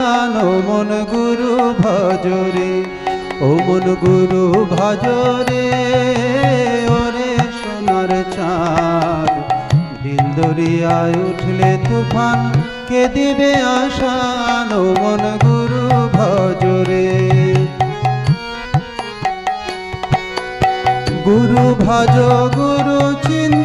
ও মন গুরু ভজরে, ও মন গুরু ভজরে, ওরে সোনার চাঁদ। দিল দরিয়ায় উঠলে তুফান, কে দিবে আশান, ও মন গুরু ভজরে। গুরু ভজ গুরু চিন্ত